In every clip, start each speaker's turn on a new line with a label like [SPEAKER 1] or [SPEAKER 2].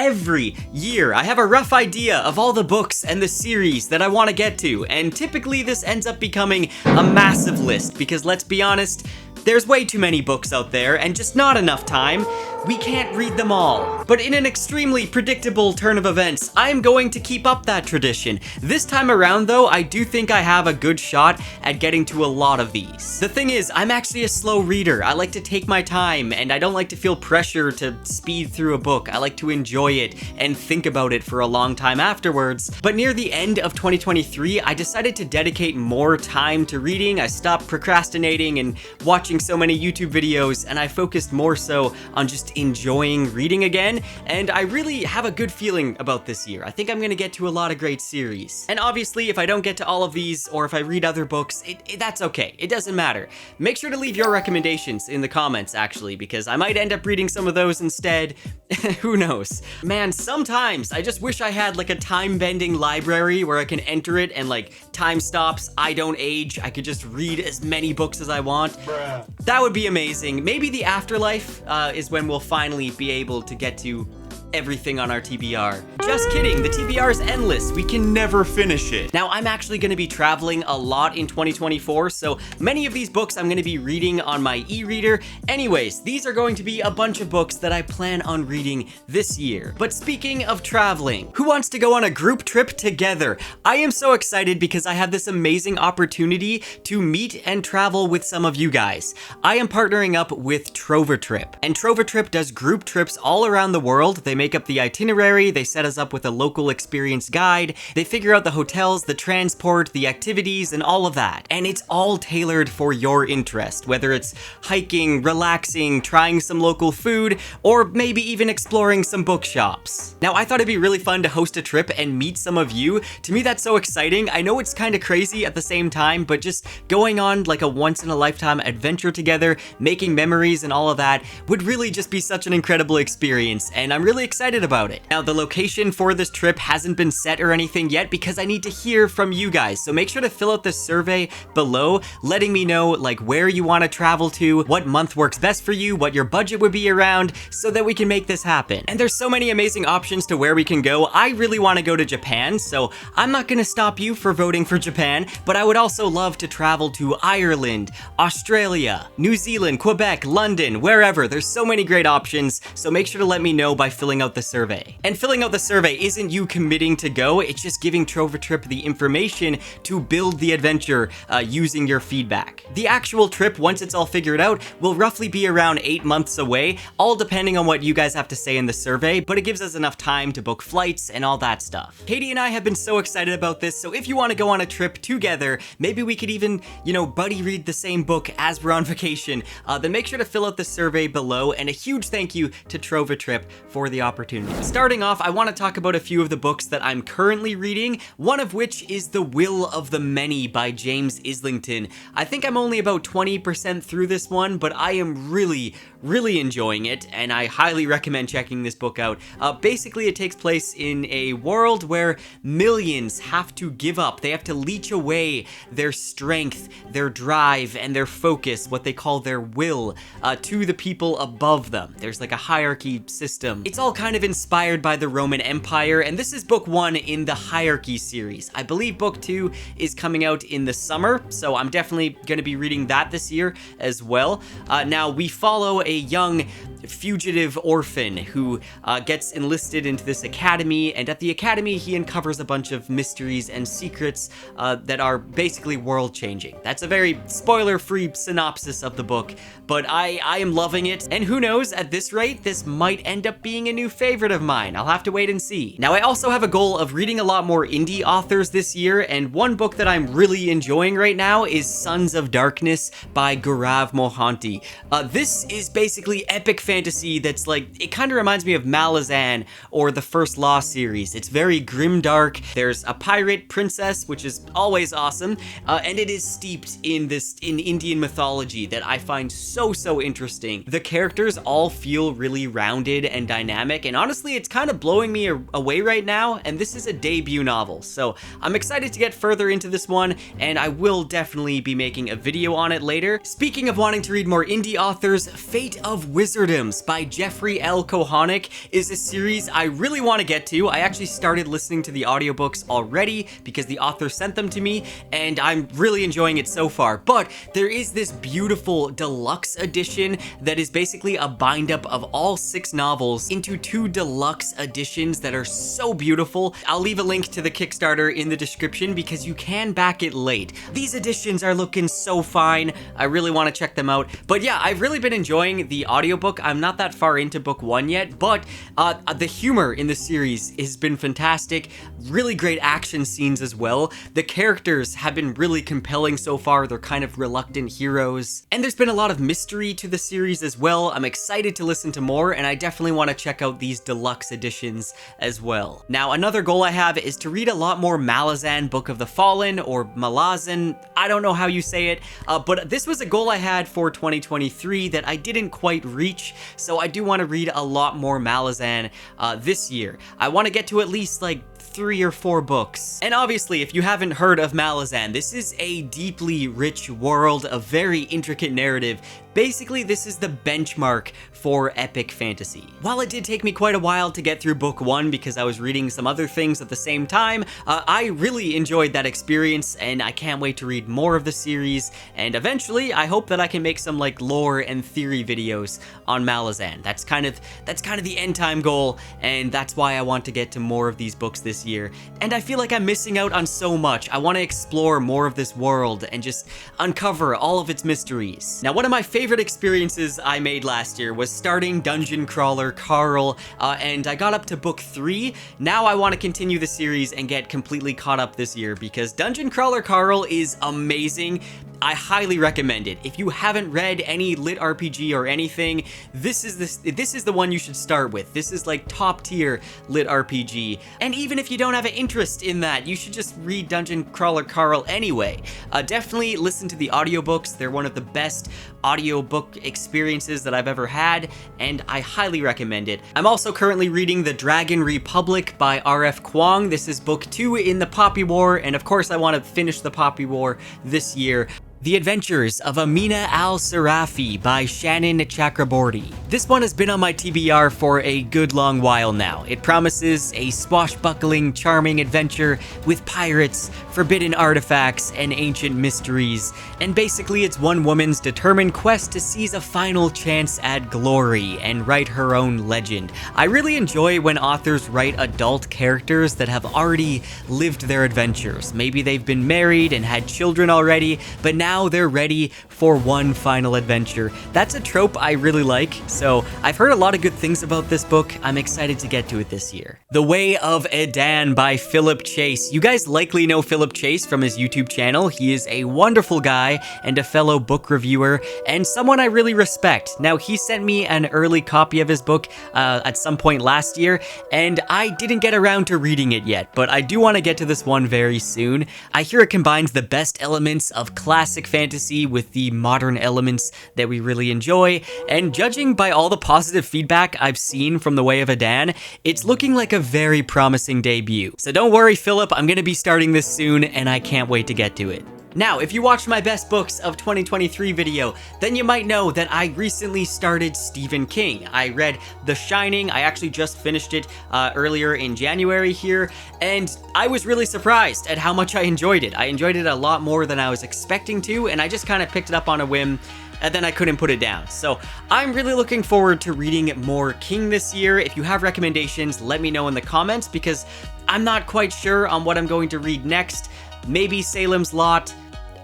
[SPEAKER 1] every year I have a rough idea of all the books and the series that I want to get to, and typically this ends up becoming a massive list because let's be honest, there's way too many books out there and just not enough time. We can't read them all. But in an extremely predictable turn of events, I'm going to keep up that tradition. This time around though, I do think I have a good shot at getting to a lot of these. The thing is, I'm actually a slow reader. I like to take my time and I don't like to feel pressure to speed through a book. I like to enjoy it and think about it for a long time afterwards. But near the end of 2023, I decided to dedicate more time to reading. I stopped procrastinating and watching so many YouTube videos, and I focused more so on just enjoying reading again, and I really have a good feeling about this year. I think I'm gonna get to a lot of great series. And obviously, if I don't get to all of these, or if I read other books, that's okay. It doesn't matter. Make sure to leave your recommendations in the comments, actually, because I might end up reading some of those instead. Who knows? Man, sometimes I just wish I had like a time-bending library where I can enter it and like time stops, I don't age, I could just read as many books as I want.
[SPEAKER 2] Bruh.
[SPEAKER 1] That would be amazing. Maybe the afterlife is when we'll finally be able to get to everything on our TBR. Just kidding, the TBR is endless. We can never finish it. Now, I'm actually gonna be traveling a lot in 2024, so many of these books I'm gonna be reading on my e-reader. Anyways, these are going to be a bunch of books that I plan on reading this year. But speaking of traveling, who wants to go on a group trip together? I am so excited because I have this amazing opportunity to meet and travel with some of you guys. I am partnering up with TrovaTrip, and TrovaTrip does group trips all around the world. They make up the itinerary, they set us up with a local experience guide, they figure out the hotels, the transport, the activities, and all of that. And it's all tailored for your interest, whether it's hiking, relaxing, trying some local food, or maybe even exploring some bookshops. Now, I thought it'd be really fun to host a trip and meet some of you. To me, that's so exciting. I know it's kind of crazy at the same time, but just going on like a once-in-a-lifetime adventure together, making memories and all of that would really just be such an incredible experience, and I'm really excited about it. Now, the location for this trip hasn't been set or anything yet because I need to hear from you guys, so make sure to fill out the survey below, letting me know like where you want to travel to, what month works best for you, what your budget would be around, so that we can make this happen. And there's so many amazing options to where we can go. I really want to go to Japan, so I'm not going to stop you for voting for Japan, but I would also love to travel to Ireland, Australia, New Zealand, Quebec, London, wherever. There's so many great options, so make sure to let me know by filling out the survey. And filling out the survey isn't you committing to go, it's just giving TrovaTrip the information to build the adventure using your feedback. The actual trip, once it's all figured out, will roughly be around 8 months away, all depending on what you guys have to say in the survey, but it gives us enough time to book flights and all that stuff. Katie and I have been so excited about this, so if you want to go on a trip together, maybe we could even, buddy read the same book as we're on vacation, then make sure to fill out the survey below, and a huge thank you to TrovaTrip for the opportunity. Starting off, I want to talk about a few of the books that I'm currently reading, one of which is The Will of the Many by James Islington. I think I'm only about 20% through this one, but I am really enjoying it, and I highly recommend checking this book out. Basically, it takes place in a world where millions have to give up. They have to leech away their strength, their drive, and their focus, what they call their will, to the people above them. There's like a hierarchy system. It's all kind of inspired by the Roman Empire, and this is book 1 in the Hierarchy series. I believe book 2 is coming out in the summer, so I'm definitely going to be reading that this year as well. Now, we follow a young fugitive orphan who gets enlisted into this academy, and at the academy he uncovers a bunch of mysteries and secrets that are basically world-changing. That's a very spoiler-free synopsis of the book, but I am loving it, and who knows, at this rate, this might end up being a new favorite of mine. I'll have to wait and see. Now, I also have a goal of reading a lot more indie authors this year, and one book that I'm really enjoying right now is Sons of Darkness by Gaurav Mohanty. This is basically epic fantasy that's like, it kind of reminds me of Malazan or the First Law series. It's very grimdark. There's a pirate princess, which is always awesome, and it is steeped in Indian mythology mythology that I find so interesting. The characters all feel really rounded and dynamic, and honestly, it's kind of blowing me away right now, and this is a debut novel, so I'm excited to get further into this one, and I will definitely be making a video on it later. Speaking of wanting to read more indie authors, Fate of Wizardoms by Jeffrey L. Kohanek is a series I really want to get to. I actually started listening to the audiobooks already because the author sent them to me, and I'm really enjoying it so far. But there is this beautiful deluxe edition that is basically a bind up of all 6 novels into 2 deluxe editions that are so beautiful. I'll leave a link to the Kickstarter in the description because you can back it late. These editions are looking so fine. I really want to check them out. But yeah, I've really been enjoying the audiobook. I'm not that far into book 1 yet, but the humor in the series has been fantastic. Really great action scenes as well. The characters have been really compelling so far. They're kind of reluctant heroes. And there's been a lot of mystery to the series as well. I'm excited to listen to more, and I definitely want to check out these deluxe editions as well. Now, another goal I have is to read a lot more Malazan, Book of the Fallen, or Malazan. I don't know how you say it, but this was a goal I had for 2023 that I didn't quite reach, so I do want to read a lot more Malazan this year. I want to get to at least like 3 or 4 books. And obviously, if you haven't heard of Malazan, this is a deeply rich world, a very intricate narrative. Basically, this is the benchmark for epic fantasy. While it did take me quite a while to get through book 1 because I was reading some other things at the same time, I really enjoyed that experience, and I can't wait to read more of the series, and eventually I hope that I can make some like lore and theory videos on Malazan. That's kind of the end time goal, and that's why I want to get to more of these books this year. And I feel like I'm missing out on so much. I want to explore more of this world and just uncover all of its mysteries. Now, one of my favorite experiences I made last year was starting Dungeon Crawler Carl, and I got up to book 3. Now I want to continue the series and get completely caught up this year because Dungeon Crawler Carl is amazing. I highly recommend it. If you haven't read any lit RPG or anything, this is the one you should start with. This is like top tier lit RPG. And even if you don't have an interest in that, you should just read Dungeon Crawler Carl anyway. Definitely listen to the audiobooks. They're one of the best audiobook experiences that I've ever had, and I highly recommend it. I'm also currently reading The Dragon Republic by R.F. Kuang. This is book 2 in the Poppy War, and of course I want to finish the Poppy War this year. The Adventures of Amina al-Sarafi by Shannon Chakraborty. This one has been on my TBR for a good long while now. It promises a swashbuckling, charming adventure with pirates, forbidden artifacts, and ancient mysteries. And basically it's one woman's determined quest to seize a final chance at glory and write her own legend. I really enjoy when authors write adult characters that have already lived their adventures. Maybe they've been married and had children already, but now they're ready for one final adventure. That's a trope I really like, so I've heard a lot of good things about this book. I'm excited to get to it this year. The Way of Edan by Philip Chase. You guys likely know Philip Chase from his YouTube channel. He is a wonderful guy and a fellow book reviewer and someone I really respect. Now, he sent me an early copy of his book at some point last year, and I didn't get around to reading it yet, but I do want to get to this one very soon. I hear it combines the best elements of classic fantasy with the modern elements that we really enjoy, and judging by all the positive feedback I've seen from The Way of Edan, it's looking like a very promising debut. So don't worry, Philip, I'm gonna be starting this soon, and I can't wait to get to it. Now, if you watched my best books of 2023 video, then you might know that I recently started Stephen King. I read The Shining. I actually just finished it earlier in January here, and I was really surprised at how much I enjoyed it. I enjoyed it a lot more than I was expecting to, and I just kind of picked it up on a whim, and then I couldn't put it down. So I'm really looking forward to reading more King this year. If you have recommendations, let me know in the comments, because I'm not quite sure on what I'm going to read next. Maybe Salem's Lot.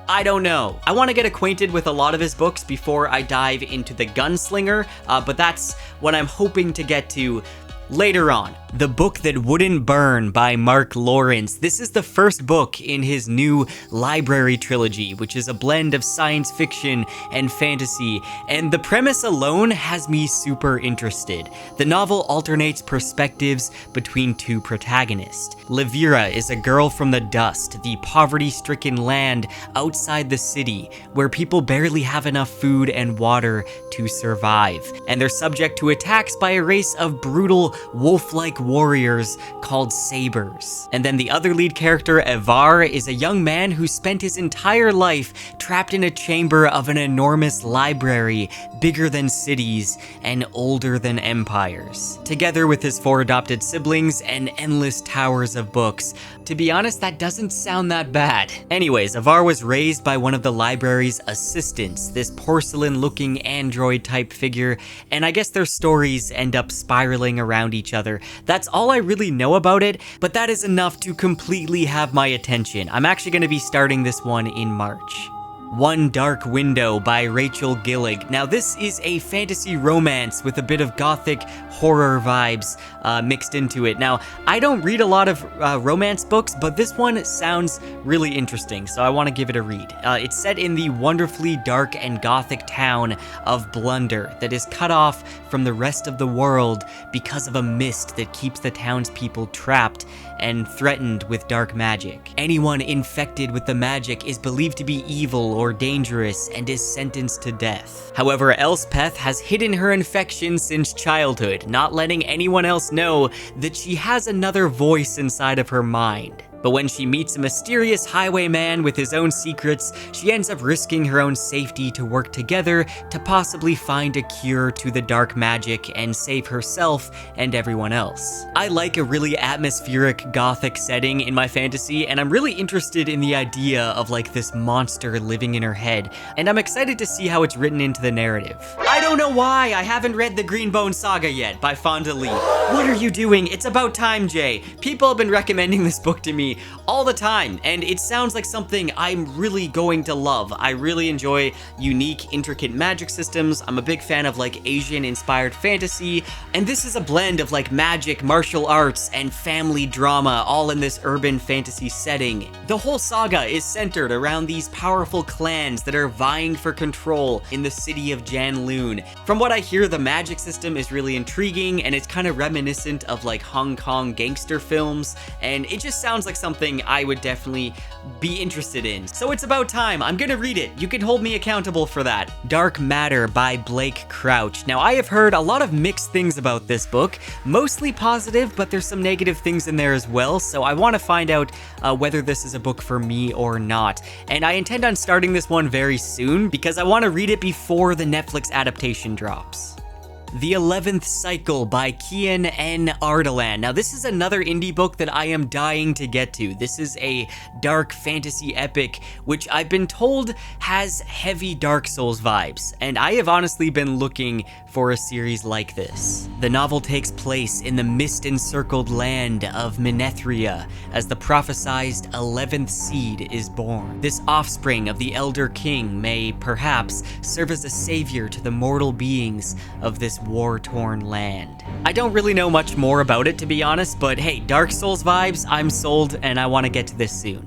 [SPEAKER 1] I don't know. I want to get acquainted with a lot of his books before I dive into The Gunslinger, but that's what I'm hoping to get to Later on, The Book That Wouldn't Burn by Mark Lawrence. This is the first book in his new library trilogy, which is a blend of science fiction and fantasy, and the premise alone has me super interested. The novel alternates perspectives between two protagonists. Livira is a girl from the dust, the poverty-stricken land outside the city, where people barely have enough food and water to survive, and they're subject to attacks by a race of brutal wolf-like warriors called sabers. And then the other lead character, Evar, is a young man who spent his entire life trapped in a chamber of an enormous library, bigger than cities and older than empires, together with his 4 adopted siblings and endless towers of books. To be honest, that doesn't sound that bad. Anyways, Evar was raised by one of the library's assistants, this porcelain-looking android-type figure, and I guess their stories end up spiraling around each other. That's all I really know about it, but that is enough to completely have my attention. I'm actually going to be starting this one in March. One Dark Window by Rachel Gillig. Now this is a fantasy romance with a bit of gothic horror vibes mixed into it. Now, I don't read a lot of romance books, but this one sounds really interesting, so I want to give it a read. It's set in the wonderfully dark and gothic town of Blunder that is cut off from the rest of the world because of a mist that keeps the townspeople trapped and threatened with dark magic. Anyone infected with the magic is believed to be evil or dangerous and is sentenced to death. However, Elspeth has hidden her infection since childhood, not letting anyone else know that she has another voice inside of her mind. But when she meets a mysterious highwayman with his own secrets, she ends up risking her own safety to work together to possibly find a cure to the dark magic and save herself and everyone else. I like a really atmospheric gothic setting in my fantasy, and I'm really interested in the idea of like this monster living in her head, and I'm excited to see how it's written into the narrative. I don't know why I haven't read the Greenbone Saga yet by Fonda Lee. What are you doing? It's about time, Jay. People have been recommending this book to me all the time, and it sounds like something I'm really going to love. I really enjoy unique, intricate magic systems. I'm a big fan of like Asian-inspired fantasy, and this is a blend of like magic, martial arts, and family drama all in this urban fantasy setting. The whole saga is centered around these powerful clans that are vying for control in the city of Janloon. From what I hear, the magic system is really intriguing, and it's kind of reminiscent of like Hong Kong gangster films, and it just sounds like something I would definitely be interested in. So it's about time. I'm gonna read it. You can hold me accountable for that. Dark Matter by Blake Crouch. Now, I have heard a lot of mixed things about this book, mostly positive, but there's some negative things in there as well, so I want to find out whether this is a book for me or not. And I intend on starting this one very soon because I want to read it before the Netflix adaptation drops. The 11th Cycle by Kian N. Ardalan. Now, this is another indie book that I am dying to get to. This is a dark fantasy epic, which I've been told has heavy Dark Souls vibes, and I have honestly been looking for a series like this. The novel takes place in the mist-encircled land of Minethria as the prophesized 11th seed is born. This offspring of the Elder King may, perhaps, serve as a savior to the mortal beings of this war-torn land. I don't really know much more about it, to be honest, but hey, Dark Souls vibes, I'm sold, and I want to get to this soon.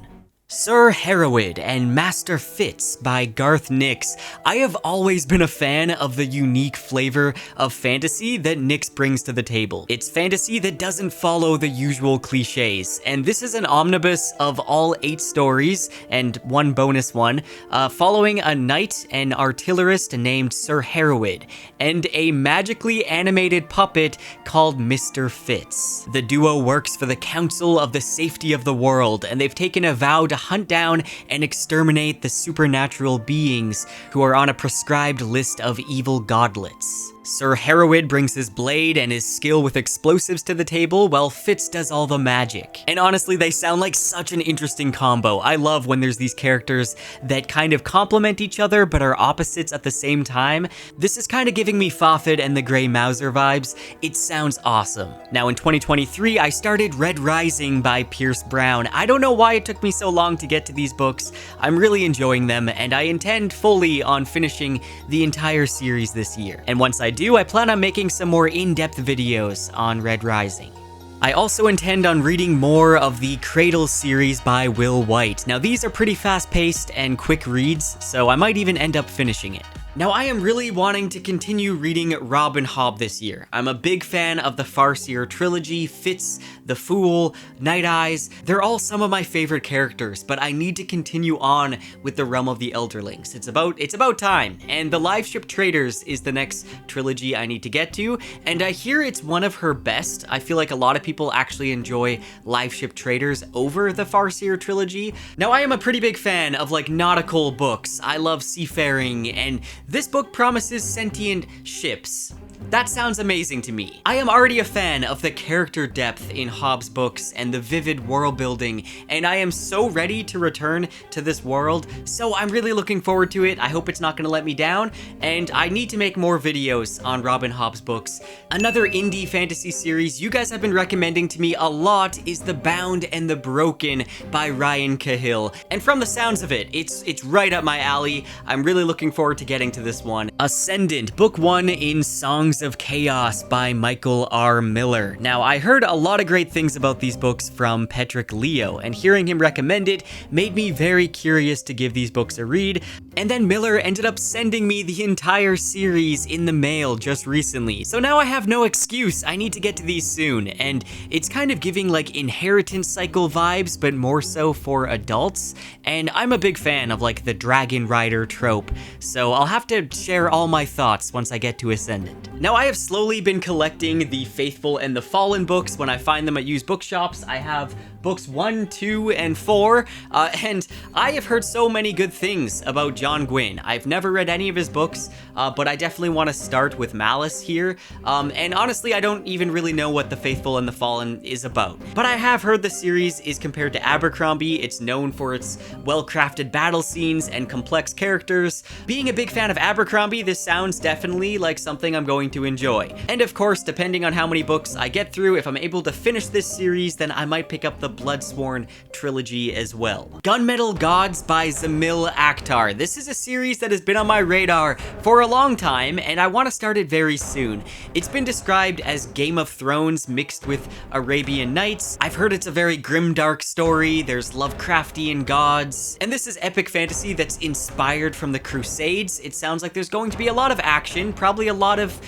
[SPEAKER 1] Sir Hereward and Master Fitz by Garth Nix. I have always been a fan of the unique flavor of fantasy that Nix brings to the table. It's fantasy that doesn't follow the usual cliches, and this is an omnibus of all 8 stories and one bonus one, following a knight and artillerist named Sir Hereward, and a magically animated puppet called Mr. Fitz. The duo works for the Council of the Safety of the World, and they've taken a vow to hunt down and exterminate the supernatural beings who are on a prescribed list of evil godlets. Sir Hereward brings his blade and his skill with explosives to the table, while Fitz does all the magic. And honestly, they sound like such an interesting combo. I love when there's these characters that kind of complement each other but are opposites at the same time. This is kind of giving me Fawcett and the Grey Mouser vibes. It sounds awesome. Now in 2023, I started Red Rising by Pierce Brown. I don't know why it took me so long to get to these books. I'm really enjoying them, and I intend fully on finishing the entire series this year. And once I do, I plan on making some more in-depth videos on Red Rising. I also intend on reading more of the Cradle series by Will White. Now these are pretty fast-paced and quick reads, so I might even end up finishing it. Now I am really wanting to continue reading Rob and Hob this year. I'm a big fan of the Farseer trilogy, Fitz, The Fool, Night Eyes. They're all some of my favorite characters, but I need to continue on with the Realm of the Elderlings. It's about time, and the Liveship Traders is the next trilogy I need to get to, and I hear it's one of her best. I feel like a lot of people actually enjoy Liveship Traders over the Farseer trilogy. Now I am a pretty big fan of like nautical books. I love seafaring, and this book promises sentient ships. That sounds amazing to me. I am already a fan of the character depth in Hobb's books and the vivid world building, and I am so ready to return to this world, so I'm really looking forward to it. I hope it's not gonna let me down, and I need to make more videos on Rob and Hobb's books. Another indie fantasy series you guys have been recommending to me a lot is The Bound and the Broken by Ryan Cahill, and from the sounds of it, it's right up my alley. I'm really looking forward to getting to this one. Ascendant, book 1 in Songs of Chaos by Michael R. Miller. Now, I heard a lot of great things about these books from Petrick Leo, and hearing him recommend it made me very curious to give these books a read, and then Miller ended up sending me the entire series in the mail just recently. So now I have no excuse, I need to get to these soon, and it's kind of giving like Inheritance Cycle vibes, but more so for adults, and I'm a big fan of like the Dragon Rider trope, so I'll have to share all my thoughts once I get to Ascendant. Now, I have slowly been collecting the Faithful and the Fallen books when I find them at used bookshops. I have books 1, 2, and 4, and I have heard so many good things about John Gwynne. I've never read any of his books, but I definitely want to start with Malice here, and honestly, I don't even really know what the Faithful and the Fallen is about. But I have heard the series is compared to Abercrombie. It's known for its well-crafted battle scenes and complex characters. Being a big fan of Abercrombie, this sounds definitely like something I'm going to enjoy. And of course, depending on how many books I get through, if I'm able to finish this series, then I might pick up the Bloodsworn trilogy as well. Gunmetal Gods by Zamil Akhtar. This is a series that has been on my radar for a long time, and I want to start it very soon. It's been described as Game of Thrones mixed with Arabian Nights. I've heard it's a very grimdark story, there's Lovecraftian gods, and this is epic fantasy that's inspired from the Crusades. It sounds like there's going to be a lot of action, probably a lot of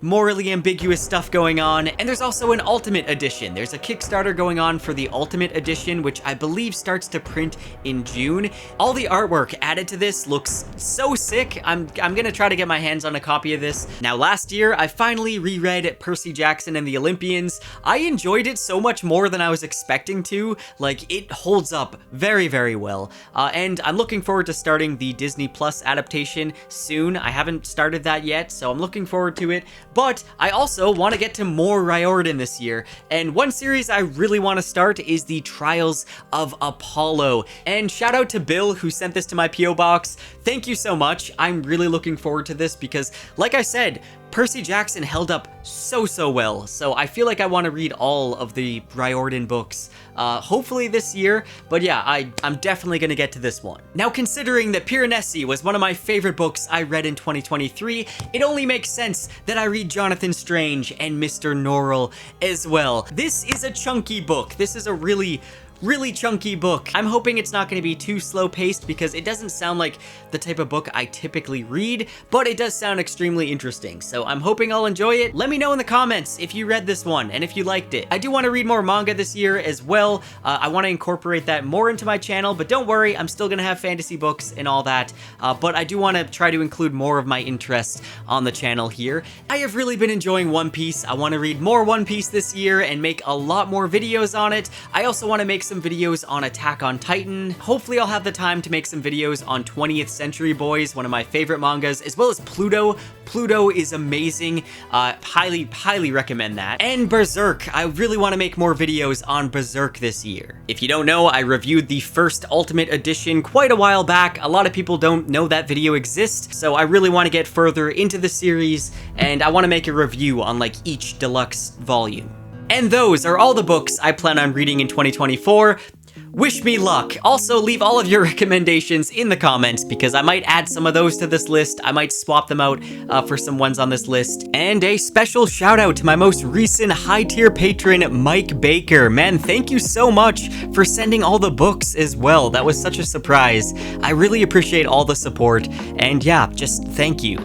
[SPEAKER 1] morally ambiguous stuff going on, and there's also an Ultimate Edition. There's a Kickstarter going on for the Ultimate Edition, which I believe starts to print in June. All the artwork added to this looks so sick. I'm gonna try to get my hands on a copy of this. Now, last year, I finally reread Percy Jackson and the Olympians. I enjoyed it so much more than I was expecting to. Like, it holds up very, very well. And I'm looking forward to starting the Disney Plus adaptation soon. I haven't started that yet, so I'm looking forward to it. But I also want to get to more Riordan this year, and one series I really want to start is the Trials of Apollo. And shout out to Bill who sent this to my P.O. box. Thank you so much. I'm really looking forward to this because, like I said, Percy Jackson held up so well, so I feel like I want to read all of the Riordan books, hopefully this year, but yeah, I'm definitely going to get to this one. Now, considering that Piranesi was one of my favorite books I read in 2023, it only makes sense that I read Jonathan Strange and Mr. Norrell as well. This is a chunky book. This is a really chunky book. I'm hoping it's not going to be too slow paced because it doesn't sound like the type of book I typically read, but it does sound extremely interesting, so I'm hoping I'll enjoy it. Let me know in the comments if you read this one and if you liked it. I do want to read more manga this year as well. I want to incorporate that more into my channel, but don't worry, I'm still going to have fantasy books and all that, but I do want to try to include more of my interests on the channel here. I have really been enjoying One Piece. I want to read more One Piece this year and make a lot more videos on it. I also want to make some videos on Attack on Titan. Hopefully I'll have the time to make some videos on 20th Century Boys, one of my favorite mangas, as well as Pluto. Pluto is amazing. Highly recommend that. And Berserk. I really want to make more videos on Berserk this year. If you don't know, I reviewed the first Ultimate Edition quite a while back. A lot of people don't know that video exists, so I really want to get further into the series, and I want to make a review on like each deluxe volume. And those are all the books I plan on reading in 2024. wish me luck. Also, leave all of your recommendations in the comments because I might add some of those to this list. I might swap them out for some ones on this list. And a special shout out to my most recent high tier patron, Mike Baker. Man, thank you so much for sending all the books as well. That was such a surprise. I really appreciate all the support. And yeah, just thank you.